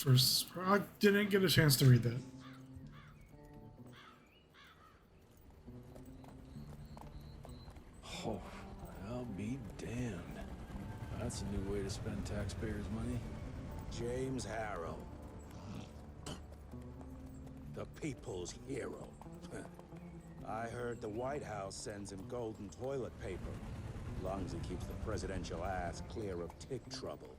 first. I didn't get a chance to read that. Oh, I'll be damned. That's a new way to spend taxpayers' money. James Harrow. The people's hero. I heard the White House sends him golden toilet paper, as long as he keeps the presidential ass clear of tick trouble.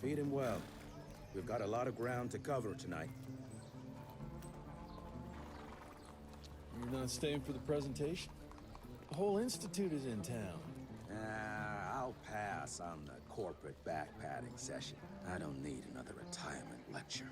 Feed him well. We've got a lot of ground to cover tonight. You're not staying for the presentation? The whole institute is in town. I'll pass on the corporate backpatting session. I don't need another retirement lecture.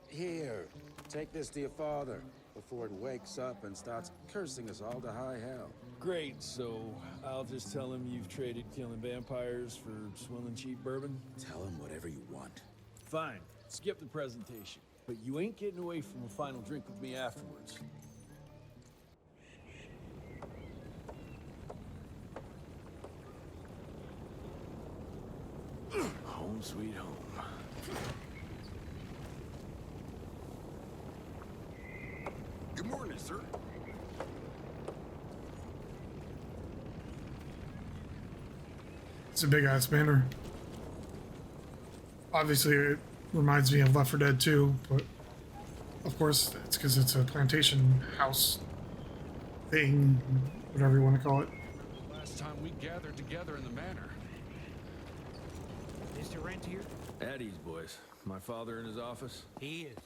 Here, take this to your father before it wakes up and starts cursing us all to high hell. Great, so I'll just tell him you've traded killing vampires for swilling cheap bourbon? Tell him whatever you want. Fine, skip the presentation. But you ain't getting away from a final drink with me afterwards. Home sweet home. Good morning, sir. It's a big ass banner. Obviously, it reminds me of Left 4 Dead 2, but of course, it's because it's a plantation house thing, whatever you want to call it. Last time we gathered together in the manor. Mr. Rentier? Eddie's boys. My father in his office. He is.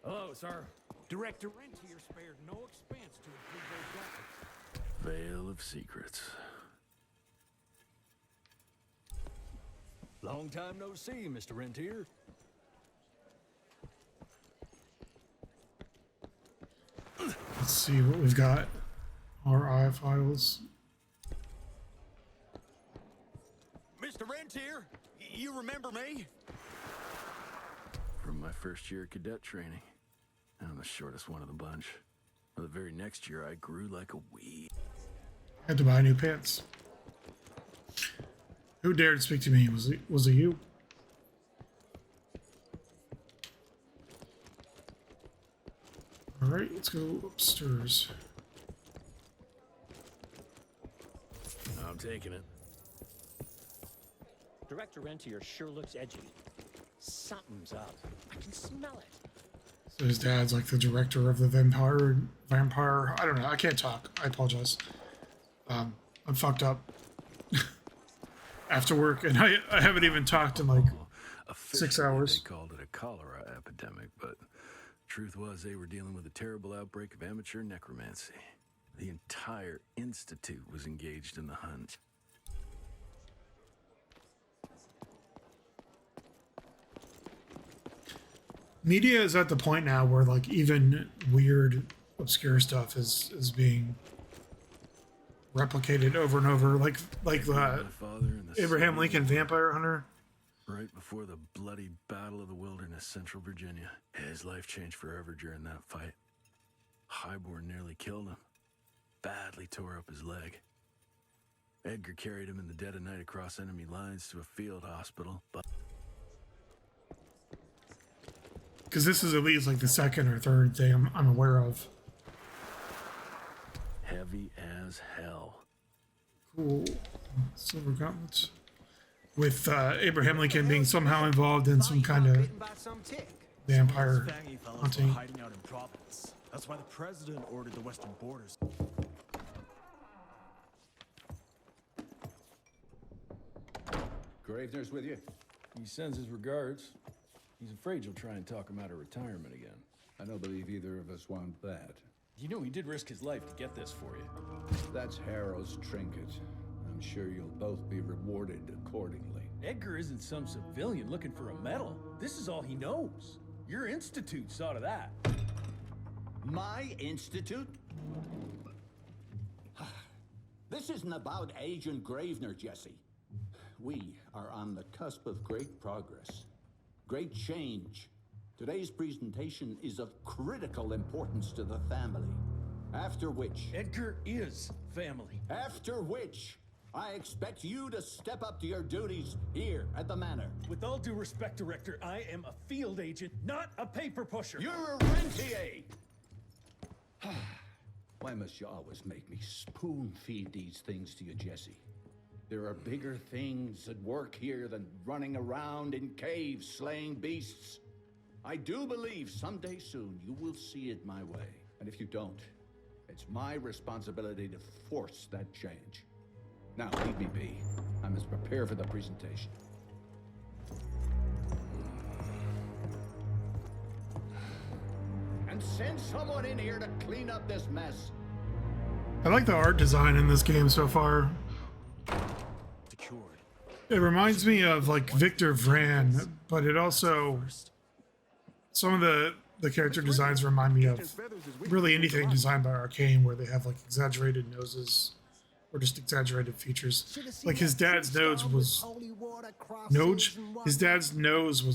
Hello, sir. Director Rentier spared no expense to improve those graphics. Veil of secrets. Long time no see, Mr. Rentier. Let's see what we've got. RI files. Mr. Rentier, you remember me? From my first year of cadet training. I'm the shortest one of the bunch. The very next year, I grew like a weed. I had to buy new pants. Who dared speak to me? Was it you? All right, let's go upstairs. I'm taking it. Director Rentier sure looks edgy. Something's up. I can smell it. So his dad's like the director of the vampire. I don't know. I can't talk. I apologize. I'm fucked up after work, and I haven't even talked in like 6 hours. They called it a cholera epidemic, but truth was they were dealing with a terrible outbreak of amateur necromancy. The entire institute was engaged in the hunt. Media is at the point now where like even weird, obscure stuff is being replicated over and over, like the Abraham Lincoln Vampire Hunter. Right before the bloody Battle of the Wilderness, Central Virginia. His life changed forever during that fight. Highborn nearly killed him. Badly tore up his leg. Edgar carried him in the dead of night across enemy lines to a field hospital, but... Because this is at least like the second or third thing I'm aware of. Heavy as hell. Cool. Silver gauntlets. With Abraham Lincoln being somehow involved in some kind of vampire hunting. Hiding out in Providence. That's why the president ordered the western borders. Gravener's with you? He sends his regards. He's afraid you'll try and talk him out of retirement again. I don't believe either of us want that. You know he did risk his life to get this for you. That's Harrow's trinket. I'm sure you'll both be rewarded accordingly. Edgar isn't some civilian looking for a medal. This is all he knows. Your institute saw to that. My institute? This isn't about Agent Gravener, Jesse. We are on the cusp of great progress. Great change. Today's presentation is of critical importance to the family. After which, Edgar is family. after which, I expect you to step up to your duties here at the manor. With all due respect, Director, I am a field agent, not a paper pusher. You're a rentier! Why must you always make me spoon feed these things to you, Jesse? There are bigger things at work here than running around in caves slaying beasts. I do believe someday soon you will see it my way. And if you don't, it's my responsibility to force that change. Now, leave me be. I must prepare for the presentation. And send someone in here to clean up this mess. I like the art design in this game so far. Secured. It reminds me of like Victor Vran, but it also, some of the character designs remind me of really anything designed by Arcane, where they have like exaggerated noses or just exaggerated features. Like his dad's nose was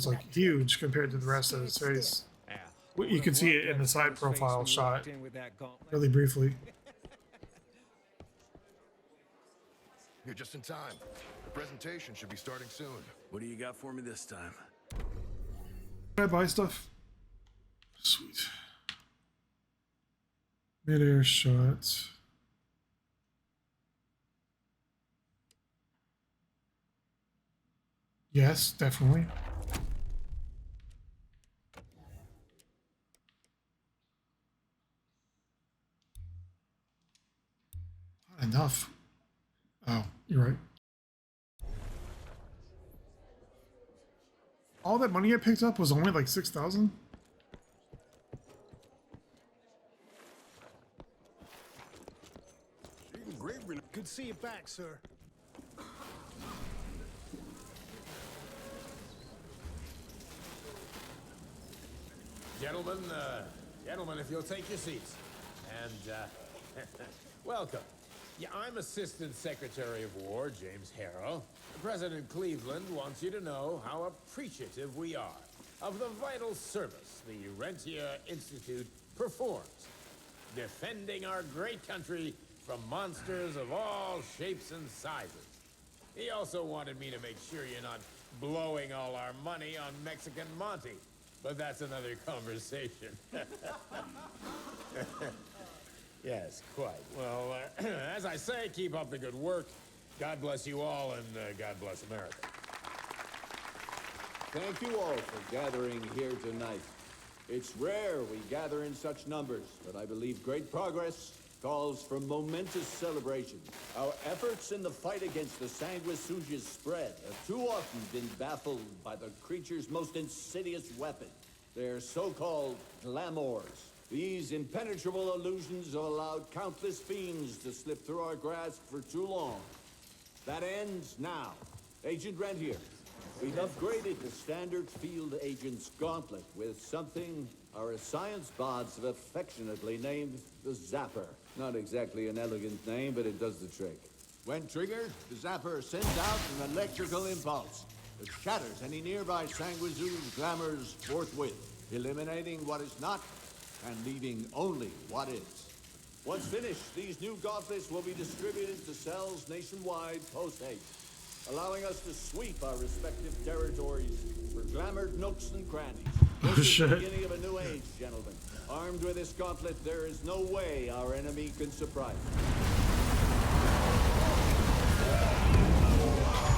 like huge compared to the rest of his face. You can see it in the side profile shot really briefly. You're just in time. The presentation should be starting soon. What do you got for me this time? Can I buy stuff? Sweet. Mid-air shot. Yes, definitely. Not enough. Oh, you're right. All that money I picked up was only like 6,000? Good to see you back, sir. Gentlemen, if you'll take your seats. And, welcome. Yeah, I'm Assistant Secretary of War, James Harrow. President Cleveland wants you to know how appreciative we are of the vital service the Rentier Institute performs, defending our great country from monsters of all shapes and sizes. He also wanted me to make sure you're not blowing all our money on Mexican Monty, but that's another conversation. Yes, quite. Well, as I say, keep up the good work. God bless you all, and God bless America. Thank you all for gathering here tonight. It's rare we gather in such numbers, but I believe great progress calls for momentous celebration. Our efforts in the fight against the Sanguisuga's spread have too often been baffled by the creature's most insidious weapon, their so-called glamours. These impenetrable illusions have allowed countless fiends to slip through our grasp for too long. That ends now. Agent Rentier, we've upgraded the standard field agent's gauntlet with something our science bots have affectionately named the Zapper. Not exactly an elegant name, but it does the trick. When triggered, the Zapper sends out an electrical impulse that shatters any nearby Sanguisuga's glamours forthwith, eliminating what is not and leaving only what is. Once finished, these new gauntlets will be distributed to cells nationwide post-haste, allowing us to sweep our respective territories for glamored nooks and crannies. This is the beginning of a new age, gentlemen. Armed with this gauntlet, there is no way our enemy can surprise us.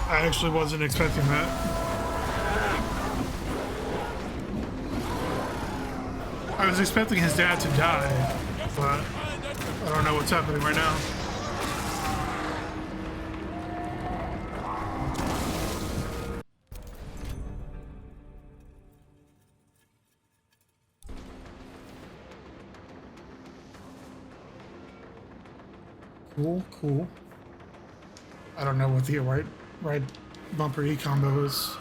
I actually wasn't expecting that. I was expecting his dad to die, but I don't know what's happening right now. Cool. I don't know what the right bumper E combo is.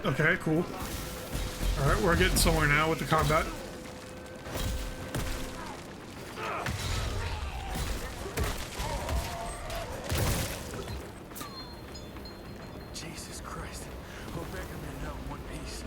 Okay, cool. All right, we're getting somewhere now with the combat. Jesus Christ. Hope Baker made it out in one piece.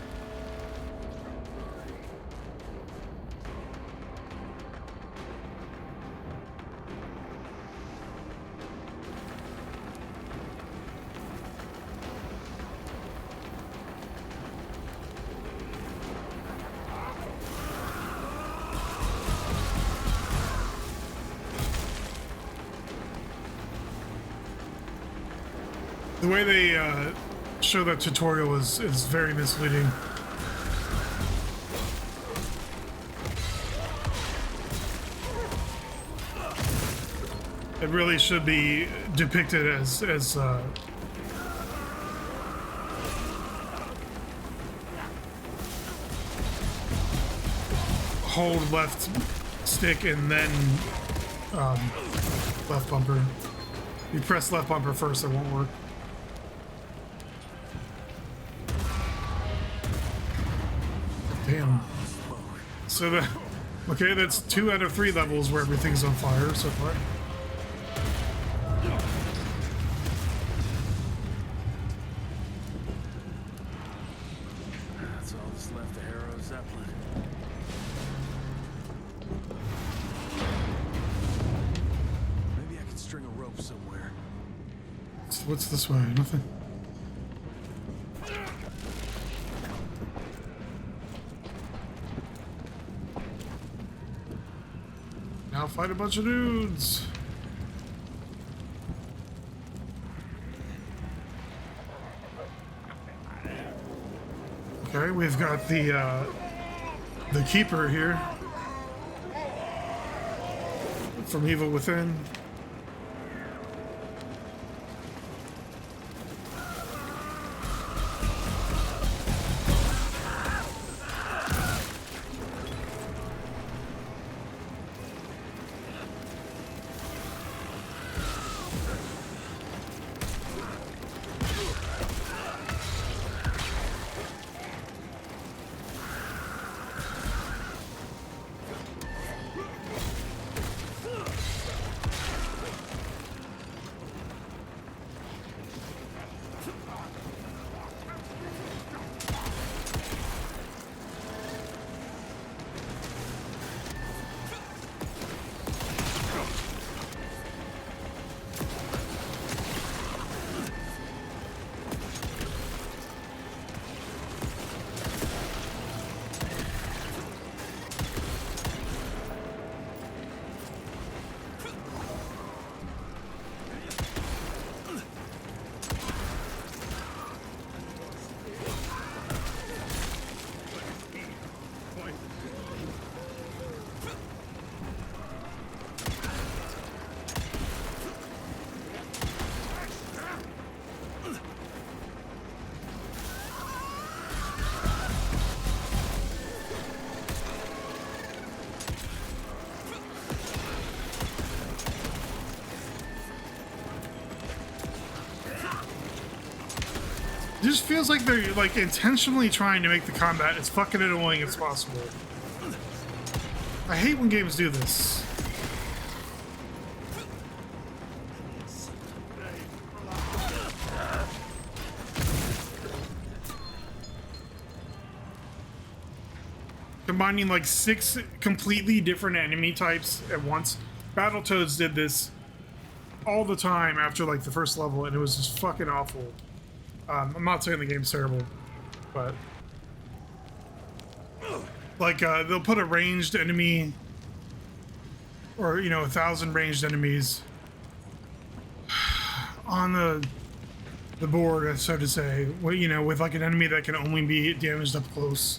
The way they show that tutorial is very misleading. It really should be depicted as hold left stick and then left bumper. You press left bumper first, it won't work. Damn. So that, okay, that's 2 out of 3 levels where everything's on fire so far. That's all that's left of Harrow Zeppelin. Maybe I could string a rope somewhere. What's this way? Nothing. Now fight a bunch of dudes. Okay, we've got the keeper here from Evil Within. It just feels like they're like intentionally trying to make the combat as fucking annoying as possible. I hate when games do this. Combining like 6 completely different enemy types at once. Battletoads did this all the time after like the first level, and it was just fucking awful. I'm not saying the game's terrible, but like they'll put a ranged enemy, or you know, 1,000 ranged enemies on the board, so to say. Well, you know, with like an enemy that can only be damaged up close.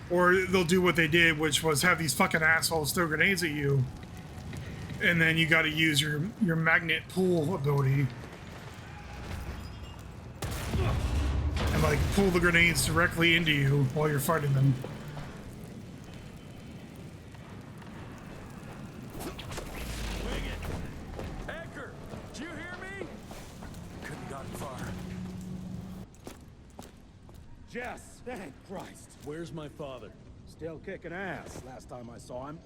Or they'll do what they did, which was have these fucking assholes throw grenades at you, and then you got to use your magnet pull ability. And like pull the grenades directly into you while you're fighting them. Edgar, did you hear me? Couldn't gotten far. Jess, thank Christ. Where's my father? Still kicking ass last time I saw him.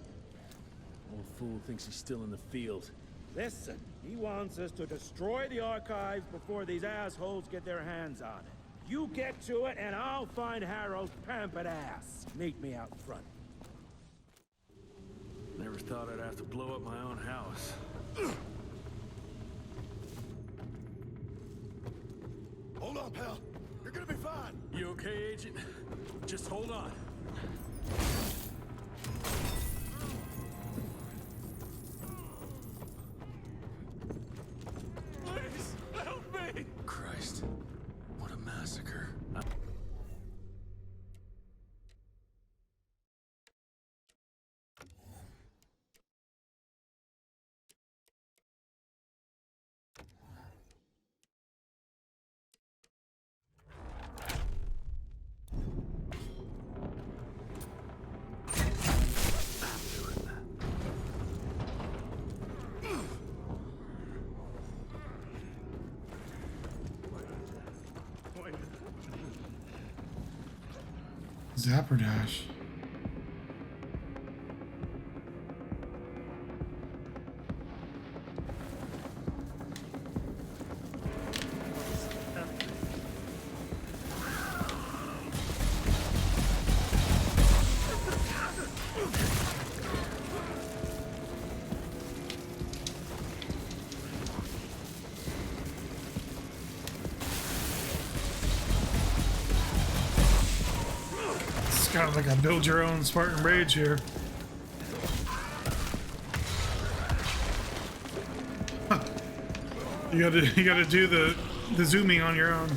Old fool thinks he's still in the field. Listen, he wants us to destroy the archives before these assholes get their hands on it. You get to it, and I'll find Harold's pampered ass. Meet me out front. Never thought I'd have to blow up my own house. Hold on, pal. You're gonna be fine. You okay, Agent? Just hold on. Please, help me! Christ, what a massacre. Zapperdash. Kind of like a build your own Spartan Rage here. Huh. You gotta do the zooming on your own.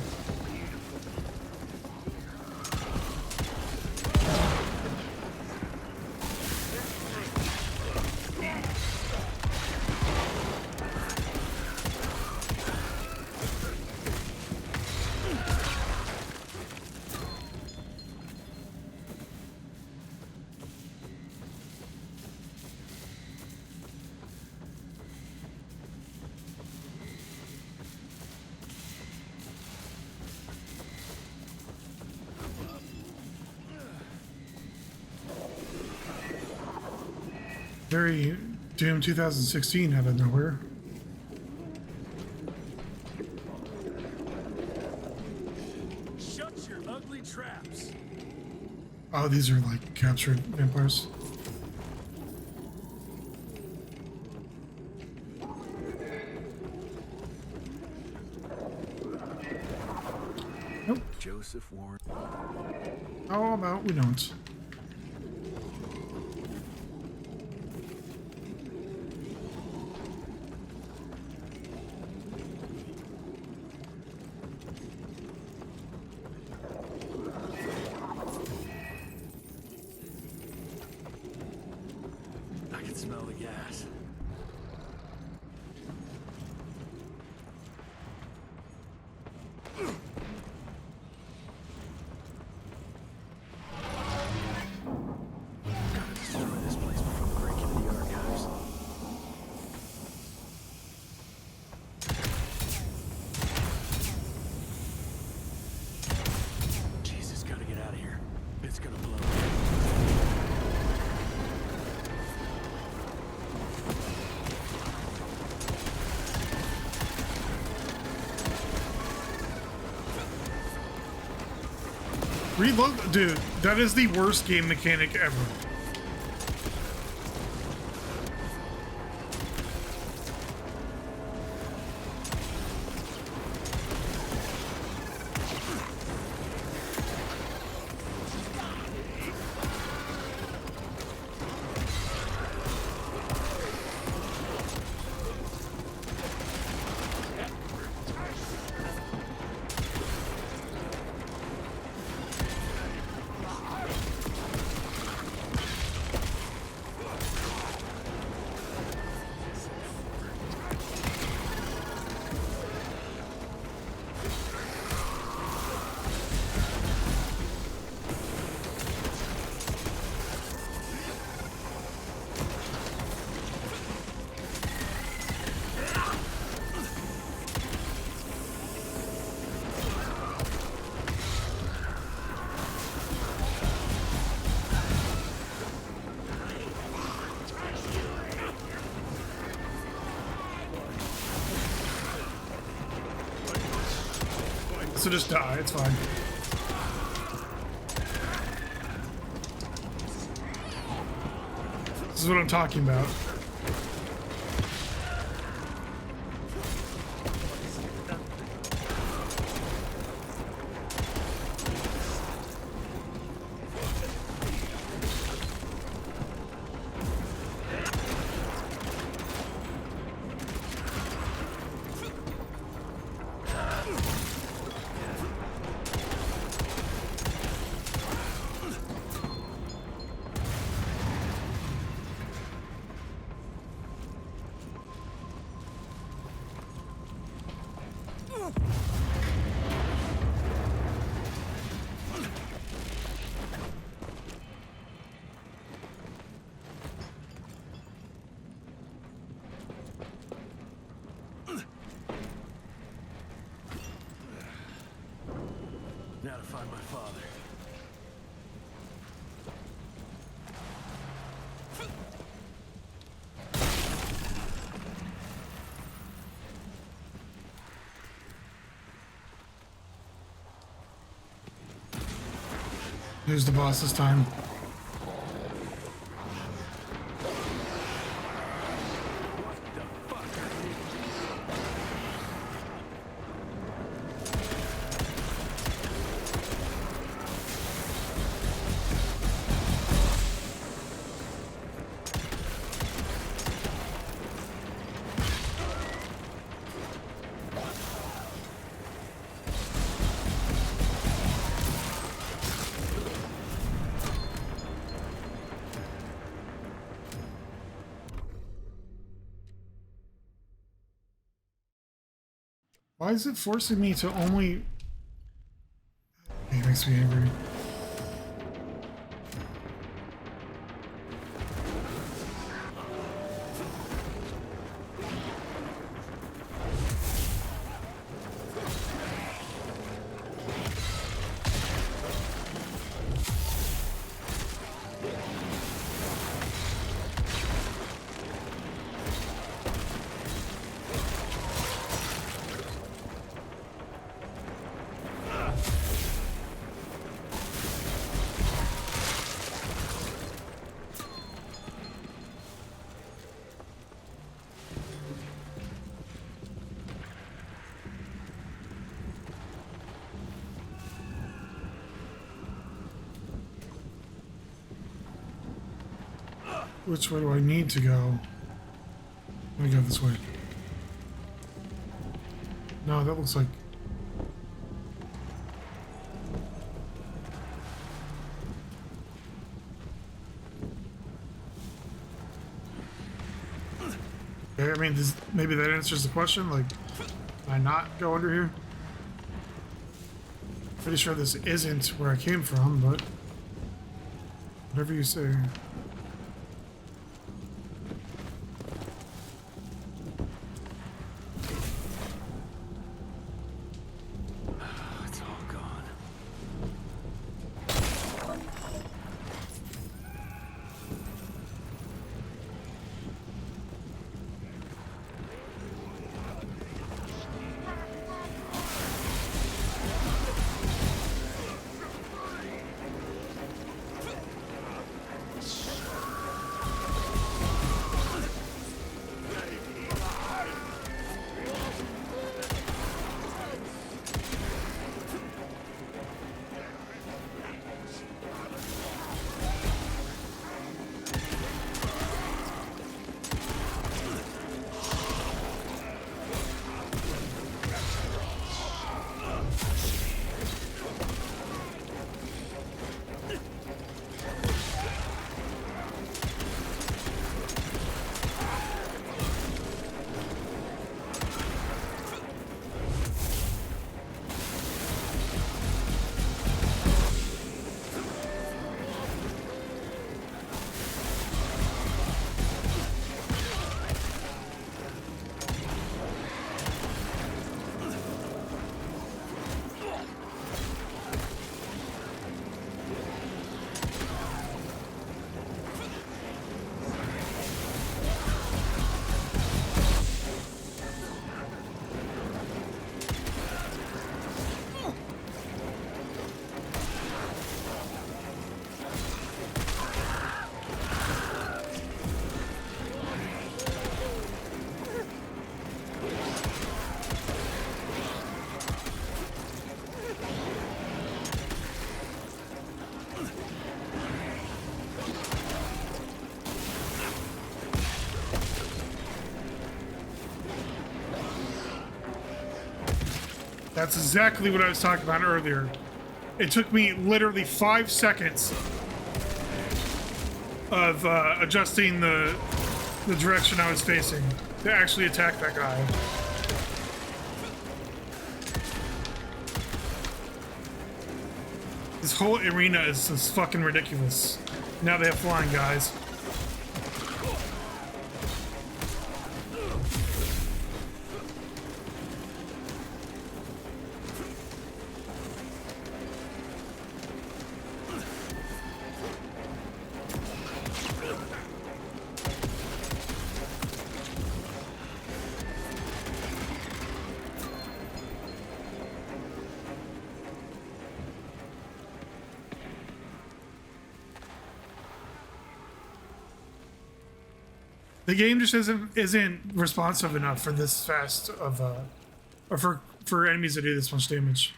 Very Doom 2016 out of nowhere. Shut your ugly traps. Oh, these are like captured vampires. Nope. Joseph Warren. How about we don't? I can smell the gas. Gotta destroy this place before we break into the archives. Jesus, gotta get out of here. It's gonna blow. Reload, dude, that is the worst game mechanic ever. so just die. It's fine. This is what I'm talking about. Now to find my father. Who's the boss this time? Why is it forcing me to only... It makes me angry. Which way do I need to go? Let me go this way. No, that looks like... Okay, I mean, maybe that answers the question. Like, can I not go under here? Pretty sure this isn't where I came from, but... Whatever you say. That's exactly what I was talking about earlier. It took me literally 5 seconds of adjusting the direction I was facing to actually attack that guy. This whole arena is just fucking ridiculous. Now they have flying guys. The game just isn't responsive enough for this fast of or for enemies to do this much damage.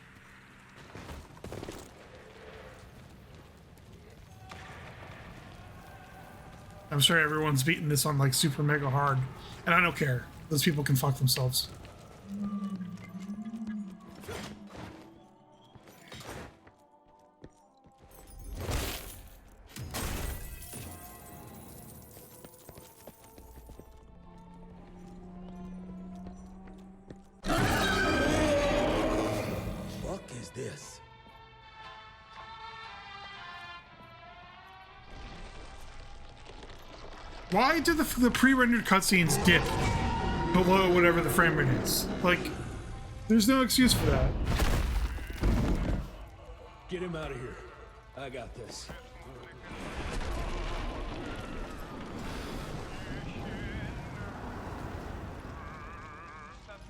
I'm sure everyone's beating this on like super mega hard, and I don't care. Those people can fuck themselves. This. Why do the pre-rendered cutscenes dip below whatever the frame rate is? Like, there's no excuse for that. Get him out of here. I got this.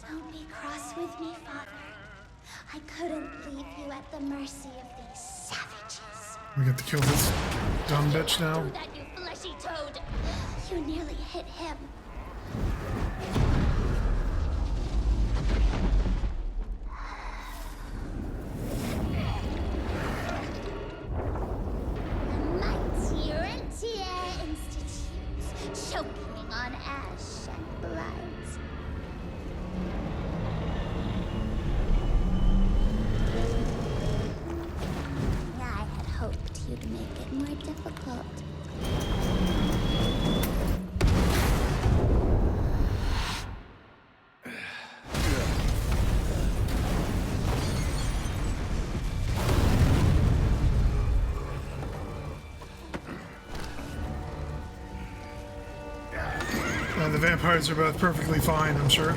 Don't be cross with me, Father. I couldn't leave you at the mercy of these savages. We get to kill this dumb bitch now. Do that, you fleshy toad! You nearly hit him. The mighty Rentier Institute, choking on ash and blood. Hoped you'd make it more difficult. The vampires are both perfectly fine, I'm sure.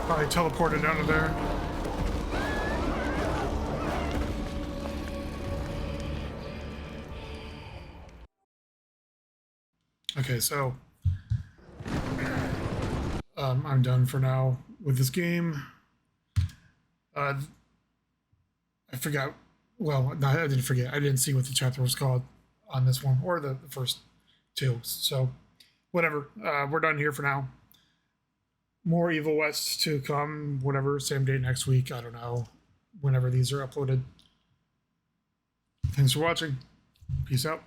Probably teleported out of there. Okay, so I'm done for now with this game. I forgot. Well, no, I didn't forget. I didn't see what the chapter was called on this one or the first two. So, whatever. We're done here for now. More Evil West to come. Whatever. Same day next week. I don't know. Whenever these are uploaded. Thanks for watching. Peace out.